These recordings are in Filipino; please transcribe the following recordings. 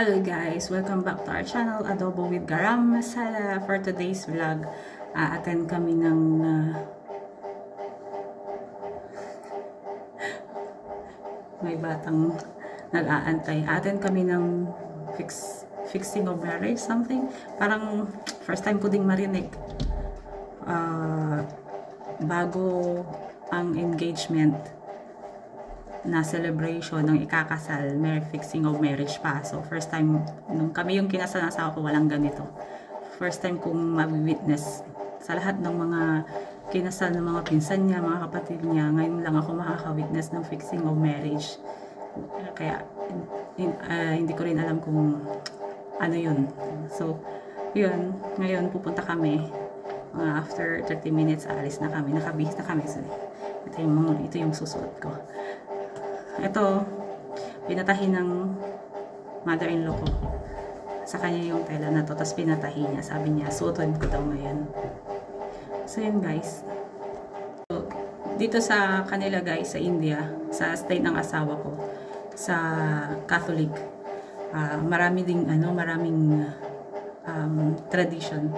Hello guys! Welcome back to our channel, Adobo with Garam Masala. For today's vlog, attend kami ng may batang nag-aantay. Attend kami ng fixing of marriage, something. Parang first time ko ding marinig. Bago ang engagement na celebration ng ikakasal, may fixing of marriage pa. So, first time, nung kami yung kinasal ng asawa ko, walang ganito. First time kong mag-witness sa lahat ng mga kinasal ng mga pinsan niya, mga kapatid niya. Ngayon lang ako makaka-witness ng fixing of marriage. Kaya, hindi ko rin alam kung ano yun. So, yun. Ngayon, pupunta kami. After 30 minutes, alis na kami. Nakabihis na kami. So, ito yung susuot ko. Ito, pinatahi ng mother-in-law ko. Sa kanya yung tela na to, tapos pinatahi niya. Sabi niya, suotin ko daw ngayon. So yun guys. So, dito sa kanila guys, sa India, sa state ng asawa ko, sa Catholic, maraming tradition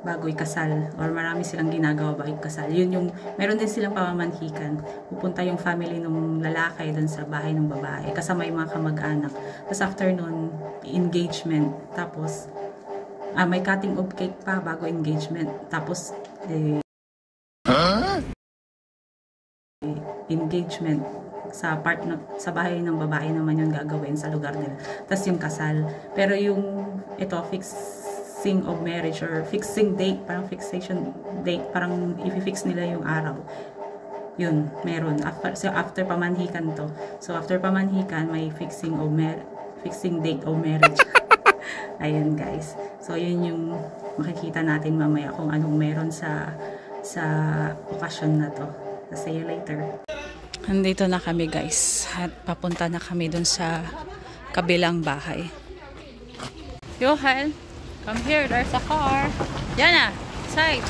bago ikasal, or marami silang ginagawa bago ikasal. Yun yung, meron din silang pamamanhikan. Pupunta yung family ng lalaki dun sa bahay ng babae, kasama yung mga kamag-anak. Tapos after nun, engagement. Tapos, may cutting of cake pa bago engagement. Tapos, engagement. Sa sa bahay ng babae naman yung gagawin sa lugar nila. Tapos yung kasal. Pero yung, ito, fixing of marriage or fixing date, parang fixation date, parang i-fix nila yung araw. Yun, meron. After pamanhikan to. So, after pamanhikan, may fixing date of marriage. Ayun, guys. So, yun yung makikita natin mamaya kung anong meron sa okasyon na to. So, see you later. Andito na kami, guys. At papunta na kami dun sa kabilang bahay. Johan! Come here, there's a car. Yan na, side.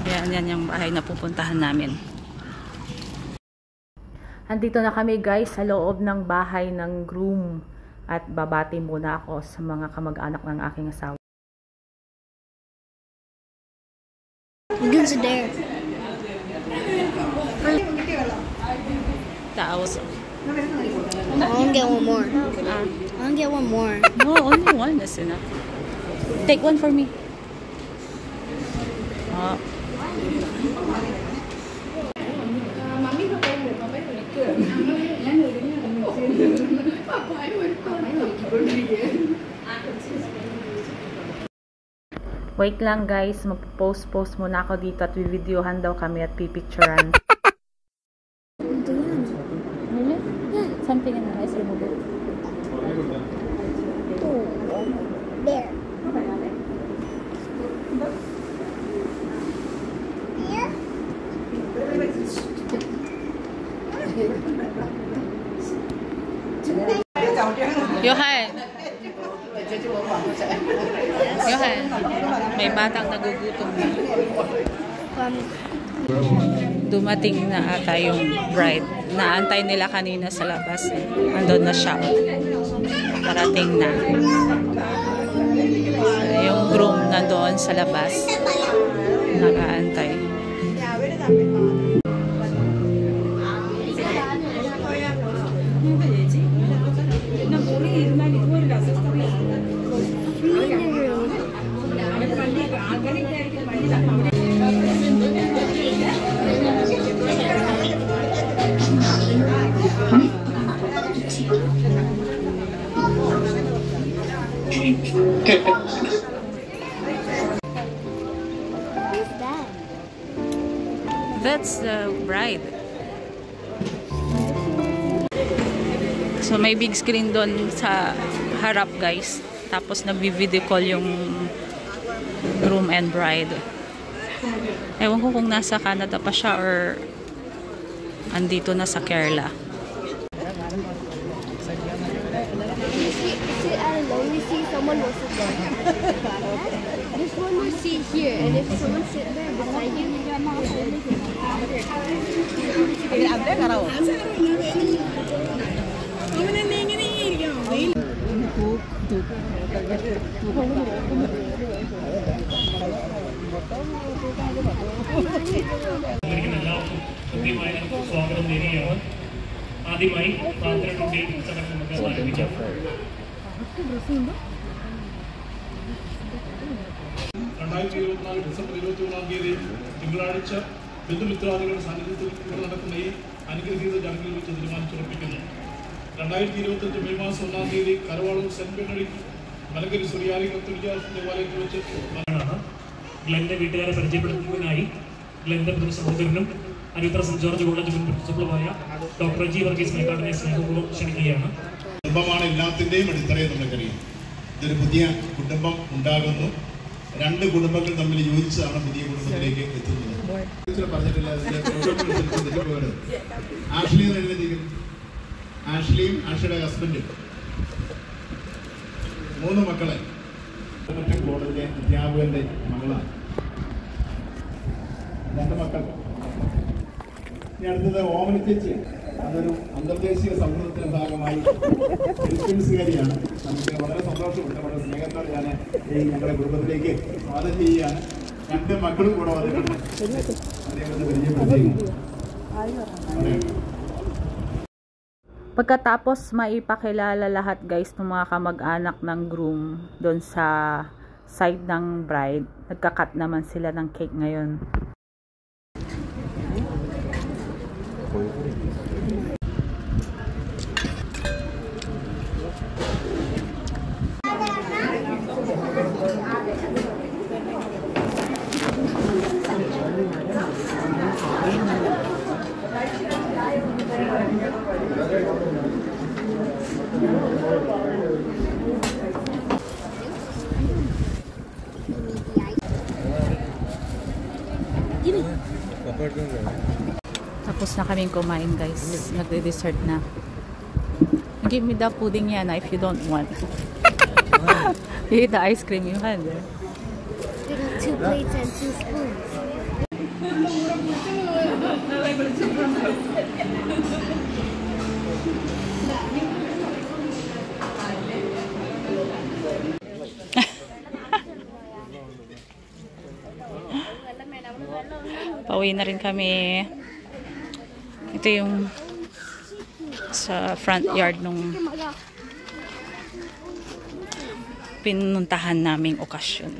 Yan yung bahay na pupuntahan namin. Andito na kami guys sa loob ng bahay ng groom. At babati muna ako sa mga kamag-anak ng aking asawa. Who's there? Taos. I want to get one more. I want to get one more. No, only one is enough. Take one for me. Wait lang guys, mag-post muna ako dito at videohan daw kami at pipicturean. Really? Yeah. Something in the eyes, remove it. Oh, there. Here? Johan! Johan! May batang nagugutom na. Dumating na ata yung bride. Naantay nila kanina sa labas. Andun na siya. Parating na. Yung groom nandoon sa labas. Nakaantay. Who's that? That's the bride. So may big screen doon sa harap guys. Tapos nagvi-video call yung groom and bride. Ewan ko kung nasa Canada pa siya or andito na sa Kerala. You see someone will sit there. This one will sit here, and if someone sit there beside you, എല്ലാവർക്കും കൃത്യമായ സ്വാഗതം നേരുകയാണ്. ആദ്യമായി പ്രാർത്ഥനയുടെ ചടങ്ങ് നമുക്ക് ആരംഭിക്കാം. 2024 ഡിസംബർ 21 തിങ്കളാഴ്ച ബന്ധുമിത്രാദികളുടെ സാന്നിധ്യത്തിൽ ഇവിടെ നടക്കുന്ന ഈ അനുഗ്രഹീത ചടങ്ങിൽ വെച്ച് തീരുമാനിച്ചുറപ്പിക്കുന്നു. 2025 മെയ് മാസം 1 കരവാളൂർ സെന്റ് ബെനഡിക്ട് മലങ്കരി സുറിയാനി കത്തോലിക്ക ദേവാലയത്തിൽ വെച്ച് ആണ്. ഗ്ലെന്റെ വീട്ടുകാരെ പരിചയപ്പെടുത്തുന്നതിനായി ഗ്ലെന്റെ സഹോദരനും അരുത്ര സെന്റ് ജോർജ് കോളേജ് മുൻ പ്രിൻസിപ്പളുമായ ഡോക്ടർ ജി വർഗീസ് മേക്കാടിനെ സ്നേഹപൂർവ്വം ക്ഷണിക്കുകയാണ്. കുടുംബമാണ് എല്ലാത്തിൻ്റെയും അടിത്തറയെന്ന് നമുക്കറിയാം. ഇതൊരു പുതിയ കുടുംബം ഉണ്ടാകുന്നു. 2 കുടുംബങ്ങൾ തമ്മിൽ യോജിച്ചതാണ് പുതിയ കുടുംബത്തിലേക്ക് എത്തുന്നത്. പറഞ്ഞിട്ടില്ല, ആഷ്ലി എന്ന് എഴുതിയിരിക്കുന്നു. ആഷ്ലിയും ആഷയുടെ ഹസ്ബൻഡും 3 മക്കളെ കോളേജിലെ അധ്യാപകന്റെ മകളാണ്. 2 മക്കൾ. ഇനി അടുത്തത് ഓമന ചേച്ചി. അതൊരു അന്തർദേശീയ സൗഹൃദത്തിന്റെ ഭാഗമായി ഫിലിപ്പീൻസുകാരിയാണ്. നമുക്ക് വളരെ സന്തോഷമുണ്ട്. വളരെ സ്നേഹത്തോടെ ഞാൻ ഈ ഞങ്ങളുടെ കുടുംബത്തിലേക്ക് സ്വാഗതം ചെയ്യുകയാണ്. 2 മക്കളും കൂടെ വന്നിട്ടുണ്ട്. അതേപോലെ പരിചയപ്പെടുത്തുകയാണ്. Pagkatapos maipakilala lahat guys ng mga kamag-anak ng groom doon sa side ng bride, nagka-cut naman sila ng cake ngayon. Tapos na kaming kumain guys. Nagde-dessert na. Give me the pudding yan if you don't want. You eat the ice cream you had. We got 2 plates and 2 spoons. Pauwi na rin kami. Ito yung sa front yard nung pinuntahan naming okasyon.